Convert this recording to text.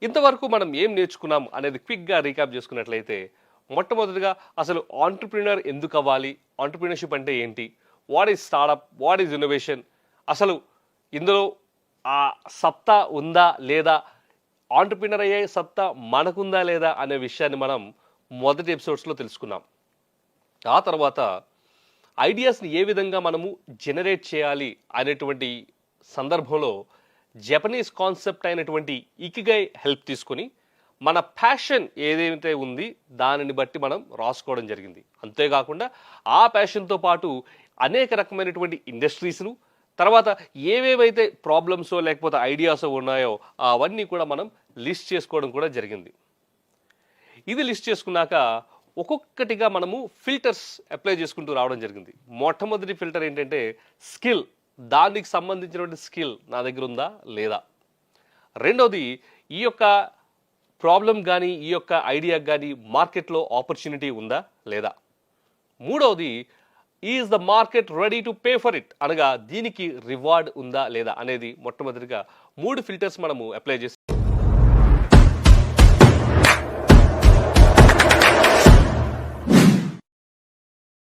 ఇంతవరకు మనం ఏం నేర్చుకున్నాం అనేది క్విక్గా రీక్యాప్ చేసుకున్నట్లయితే మొట్టమొదటిగా అసలు ఆంటర్ప్రినర్ ఎందుకు అవ్వాలి, ఆంటర్ప్రినర్షిప్ అంటే ఏంటి, what is startup, what is innovation, అసలు ఇందులో ఆ సత్తా ఉందా లేదా, ఆంటర్ప్రినర్ అయ్యే సత్తా మనకుందా లేదా అనే విషయాన్ని మనం మొదటి ఎపిసోడ్స్లో తెలుసుకున్నాం. ఆ తర్వాత ఐడియాస్ని ఏ విధంగా మనము జనరేట్ చేయాలి అనేటువంటి సందర్భంలో జపనీస్ కాన్సెప్ట్ అయినటువంటి ఇకిగై హెల్ప్ తీసుకొని మన ప్యాషన్ ఏదైతే ఉంది దానిని బట్టి మనం రాసుకోవడం జరిగింది. అంతేకాకుండా ఆ ప్యాషన్తో పాటు అనేక రకమైనటువంటి ఇండస్ట్రీస్ను, తర్వాత ఏవేవైతే ప్రాబ్లమ్సో లేకపోతే ఐడియాసో ఉన్నాయో అవన్నీ కూడా మనం లిస్ట్ చేసుకోవడం కూడా జరిగింది. ఇది లిస్ట్ చేసుకున్నాక ఒక్కొక్కటిగా మనము ఫిల్టర్స్ అప్లై చేసుకుంటూ రావడం జరిగింది. మొట్టమొదటి ఫిల్టర్ ఏంటంటే స్కిల్, దానికి సంబంధించినటువంటి స్కిల్ నా దగ్గర ఉందా లేదా. రెండోది ఈ యొక్క ప్రాబ్లం కానీ ఈ యొక్క ఐడియా కానీ మార్కెట్లో ఆపర్చునిటీ ఉందా లేదా. మూడవది is the market ready to pay for it, అనగా దీనికి రివార్డ్ ఉందా లేదా అనేది మొట్టమొదటిగా 3 ఫిల్టర్స్ మనము అప్లై చేసి